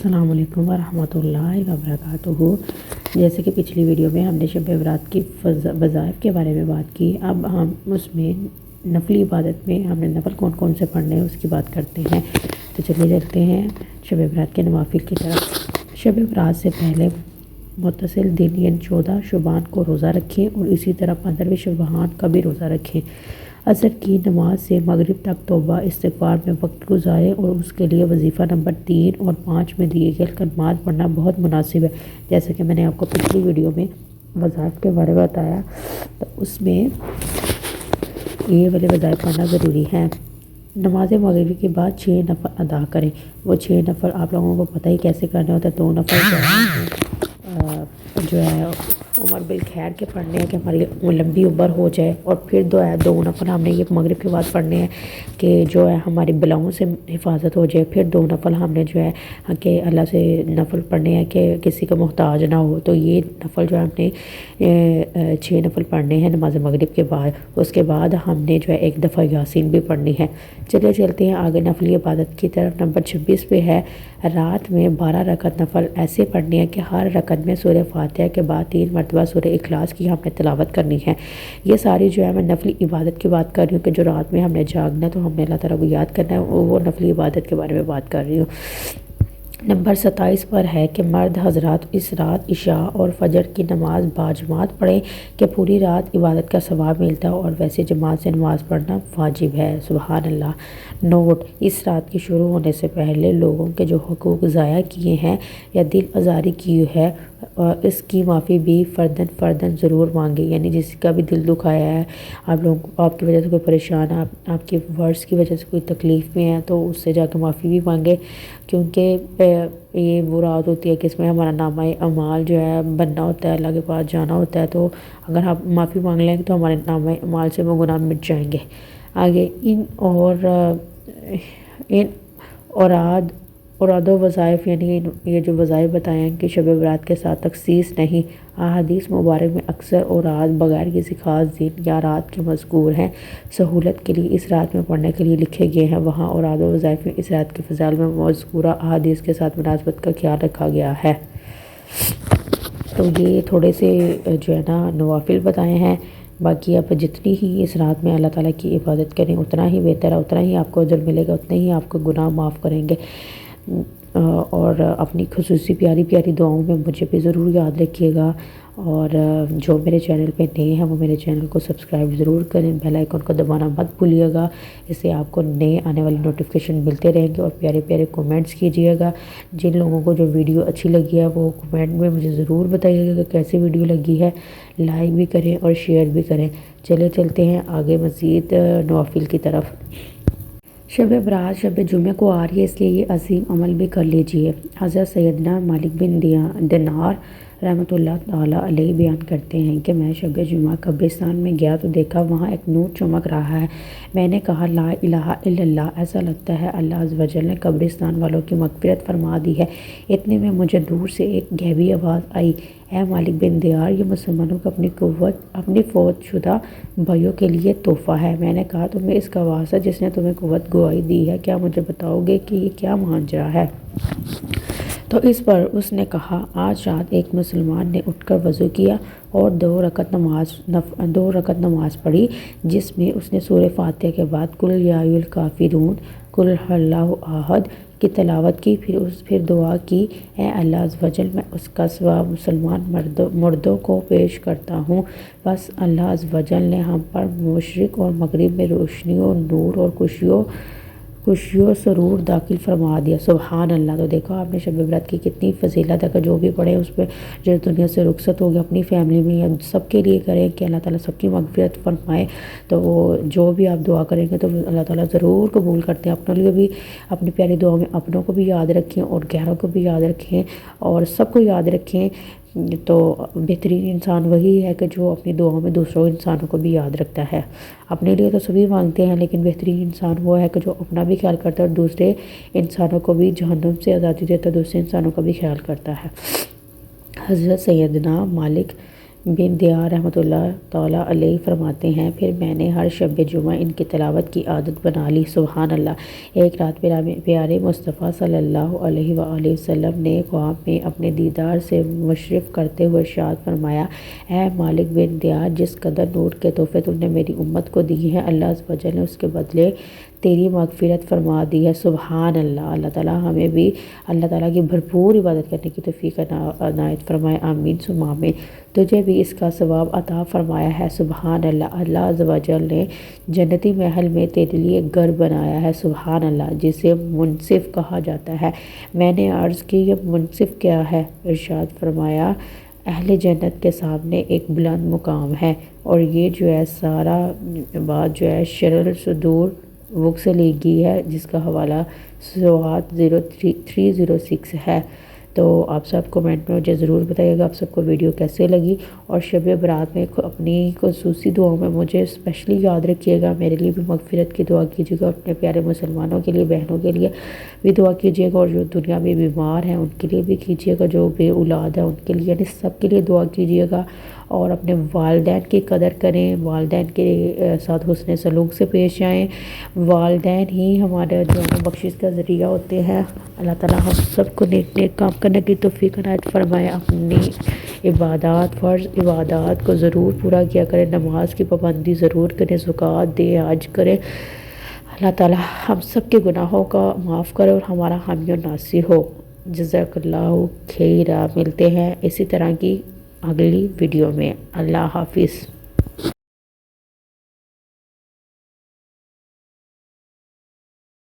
السلام علیکم ورحمۃ اللہ وبرکاتہ۔ جیسے کہ پچھلی ویڈیو میں ہم نے شب برات کی وظائف کے بارے میں بات کی، اب ہم اس میں نفلی عبادت میں ہم نے نفل کون کون سے پڑھنے ہیں اس کی بات کرتے ہیں۔ تو چلیے چلتے ہیں شب برات کے نوافل کی طرف۔ شب برات سے پہلے متصل دن یعنی 14 شعبان کو روزہ رکھیں اور اسی طرح 15 شعبان کا بھی روزہ رکھیں۔ عصر کی نماز سے مغرب تک توبہ استغفار میں وقت گزاریں اور اس کے لیے وظیفہ نمبر 3 اور 5 میں دیے گئے کلمات پڑھنا بہت مناسب ہے۔ جیسا کہ میں نے آپ کو پچھلی ویڈیو میں وظائف کے بارے میں بتایا، تو اس میں یہ والے وظائف پڑھنا ضروری ہے۔ نماز مغرب کے بعد 6 نفل ادا کریں۔ وہ 6 نفل آپ لوگوں کو پتہ ہی کیسے کرنے ہوتے ہیں۔ 2 نفل جو ہے عمر بالخیر کے پڑھنے ہیں کہ ہماری لمبی عمر ہو جائے، اور پھر 2 نفل ہم نے یہ مغرب کے بعد پڑھنے ہیں کہ جو ہے ہماری بلاؤں سے حفاظت ہو جائے۔ پھر 2 نفل ہم نے جو ہے کہ اللہ سے نفل پڑھنے ہیں کہ کسی کا محتاج نہ ہو۔ تو یہ نفل جو ہم نے 6 نفل پڑھنے ہیں نماز مغرب کے بعد۔ اس کے بعد ہم نے جو ہے 1 دفعہ یاسین بھی پڑھنی ہے۔ چلے چلتے ہیں آگے نفلی عبادت کی طرف۔ نمبر 26 پہ ہے رات میں 12 رکعت نفل ایسے پڑھنی ہے کہ ہر رکعت میں سورہ فاتحہ کے بعد 3 مرتبہ سورہ اخلاص کی ہم نے تلاوت کرنی ہے۔ یہ ساری جو ہے میں نفلی عبادت کی بات کر رہی ہوں کہ جو رات میں ہم نے جاگنا ہے تو ہم نے اللہ تعالیٰ کو یاد کرنا ہے، وہ نفلی عبادت کے بارے میں بات کر رہی ہوں۔ نمبر 27 پر ہے کہ مرد حضرات اس رات عشاء اور فجر کی نماز باجماعت پڑھیں کہ پوری رات عبادت کا ثواب ملتا ہے، اور ویسے جماعت سے نماز پڑھنا واجب ہے۔ سبحان اللہ۔ نوٹ: اس رات کی شروع ہونے سے پہلے لوگوں کے جو حقوق ضائع کیے ہیں یا دل آزاری کی ہے، اس کی معافی بھی فرداً ضرور مانگے۔ یعنی جس کا بھی دل دکھایا ہے، آپ کی وجہ سے کوئی پریشان ہے، آپ کے ورڈز کی وجہ سے کوئی تکلیف میں ہے، تو اس سے جا کے معافی بھی مانگے، کیونکہ یہ وہ رات ہوتی ہے کہ اس میں ہمارا نامہ اعمال جو ہے بننا ہوتا ہے، اللہ کے پاس جانا ہوتا ہے۔ تو اگر آپ معافی مانگ لیں گے تو ہمارے نامہ اعمال سے وہ گناہ مٹ جائیں گے۔ آگے اوراد و وظائف، یعنی یہ جو وظائف بتائے ہیں کہ شب برات کے ساتھ تخصیص نہیں۔ احادیث مبارک میں اکثر اوراد بغیر کسی خاص دن یا رات کے مذکور ہیں، سہولت کے لیے اس رات میں پڑھنے کے لیے لکھے گئے ہیں۔ وہاں اوراد و وظائف میں اس رات کے فضائل میں مذکورہ احادیث کے ساتھ مناسبت کا خیال رکھا گیا ہے۔ تو یہ تھوڑے سے جو ہے نا نوافل بتائے ہیں۔ باقی آپ جتنی ہی اس رات میں اللہ تعالیٰ کی عبادت کریں اتنا ہی بہتر ہے، اتنا ہی آپ کو اجر ملے گا، اتنے ہی آپ کو گناہ معاف کریں گے۔ اور اپنی خصوصی پیاری پیاری دعاؤں میں مجھے بھی ضرور یاد رکھیے گا، اور جو میرے چینل پہ نئے ہیں وہ میرے چینل کو سبسکرائب ضرور کریں، بیل آئیکن کو دبانا مت بھولیے گا، اس سے آپ کو نئے آنے والے نوٹیفیکیشن ملتے رہیں گے۔ اور پیارے پیارے کومنٹس کیجیے گا۔ جن لوگوں کو جو ویڈیو اچھی لگی ہے وہ کومنٹ میں مجھے ضرور بتائیے گا کہ کیسی ویڈیو لگی ہے، لائک بھی کریں اور شیئر بھی کریں۔ چلتے ہیں آگے مزید نوافل کی طرف۔ شب برات شب جمعہ کو آ رہی ہے، اس لیے یہ عظیم عمل بھی کر لیجئے۔ حضرت سیدنا مالک بن دینار رحمۃ اللہ تعالیٰ علیہ بیان کرتے ہیں کہ میں شب جمعہ قبرستان میں گیا تو دیکھا وہاں ایک نور چمک رہا ہے۔ میں نے کہا لا الہ الا اللہ، ایسا لگتا ہے اللہ عز و جل نے قبرستان والوں کی مغفرت فرما دی ہے۔ اتنے میں مجھے دور سے ایک گہری آواز آئی، اے مالک بن دیار، یہ مسلمانوں کو اپنی فوت شدہ بھائیوں کے لیے تحفہ ہے۔ میں نے کہا تمہیں اس کا واسطہ جس نے تمہیں قوت گواہی دی ہے، کیا مجھے بتاؤ گے کہ یہ کیا ماجرا ہے؟ تو اس پر اس نے کہا، آج رات ایک مسلمان نے اٹھ کر وضو کیا اور 2 رکعت نماز پڑھی، جس میں اس نے سورہ فاتحہ کے بعد قل یا ایھا الکافرون، قل ھو اللہ احد کی تلاوت کی، پھر دعا کی، اے اللہ عز و جل، میں اس کا ثواب مسلمان مردوں کو پیش کرتا ہوں۔ بس اللہ عز و جل نے ہم پر مشرق اور مغرب میں روشنی و نور اور خوشی و سرور داخل فرما دیا۔ سبحان اللہ۔ تو دیکھو آپ نے شب برات کی کتنی فضیلت ہے کہ جو بھی پڑھے اس پہ جو دنیا سے رخصت ہو گیا اپنی فیملی میں یا سب کے لیے کریں کہ اللہ تعالیٰ سب کی مغفرت فرمائے۔ تو وہ جو بھی آپ دعا کریں گے تو اللہ تعالیٰ ضرور قبول کرتے ہیں۔ اپنے لیے بھی اپنی پیاری دعاؤں میں اپنوں کو بھی یاد رکھیں اور غیروں کو بھی یاد رکھیں اور سب کو یاد رکھیں۔ تو بہترین انسان وہی ہے کہ جو اپنی دعاؤں میں دوسروں انسانوں کو بھی یاد رکھتا ہے۔ اپنے لیے تو سبھی مانگتے ہیں، لیکن بہترین انسان وہ ہے کہ جو اپنا بھی خیال کرتا ہے اور دوسرے انسانوں کو بھی جہنم سے آزادی دیتا ہے، دوسرے انسانوں کا بھی خیال کرتا ہے۔ حضرت سیدنا مالک بن دیار رحمۃ اللہ تعالیٰ علیہ فرماتے ہیں، پھر میں نے ہر شب جمعہ ان کی تلاوت کی عادت بنا لی۔ سبحان اللہ۔ ایک رات پیارے مصطفیٰ صلی اللہ علیہ وآلہ وسلم نے خواب میں اپنے دیدار سے مشرف کرتے ہوئے ارشاد فرمایا، اے مالک بن دیار، جس قدر نور کے تحفے تم نے میری امت کو دی ہیں، اللہ عز و جل نے اس کے بدلے تیری مغفرت فرما دی ہے۔ سبحان اللہ۔ اللہ تعالیٰ ہمیں بھی اللہ تعالیٰ کی بھرپور عبادت کرنے کی توفیق عنایت فرمائے، آمین ثم آمین۔ تجھے بھی اس کا ثواب عطا فرمایا ہے۔ سبحان اللہ۔ اللہ عز و جل نے جنتی محل میں تیرے لیے گھر بنایا ہے، سبحان اللہ، جسے منصف کہا جاتا ہے۔ میں نے عرض کی یہ منصف کیا ہے؟ ارشاد فرمایا، اہل جنت کے سامنے ایک بلند مقام ہے، اور یہ جو ہے سارا بات جو ہے شرح صدور بک سے لی گئی ہے، جس کا حوالہ سوات 0306 ہے۔ تو آپ سب کمنٹ میں مجھے ضرور بتائیے گا آپ سب کو ویڈیو کیسے لگی، اور شب برات میں اپنی خصوصی دعاؤں میں مجھے اسپیشلی یاد رکھیے گا، میرے لیے بھی مغفرت کی دعا کیجیے گا، اپنے پیارے مسلمانوں کے لیے، بہنوں کے لیے بھی دعا کیجیے گا، اور جو دنیا میں بیمار ہیں ان کے لیے بھی کیجیے گا، جو بے اولاد ہیں ان کے لیے، یعنی سب کے لیے دعا کیجیے گا، اور اپنے والدین کی قدر کریں، والدین کے ساتھ حسن سلوک سے پیش آئیں۔ والدین ہی ہمارے جو ہے بخشش کا ذریعہ ہوتے ہیں۔ اللہ تعالیٰ ہم سب کو نیک نیک کام کرنے کی توفیق عنایت فرمائے۔ اپنی عبادات، فرض عبادات کو ضرور پورا کیا کریں، نماز کی پابندی ضرور کریں، زکوٰۃ دیں، حج کریں۔ اللہ تعالیٰ ہم سب کے گناہوں کا معاف کرے اور ہمارا حامی و ناصر ہو۔ جزاک اللہ خیر۔ ملتے ہیں اسی طرح کی اگلی ویڈیو میں۔ اللہ حافظ۔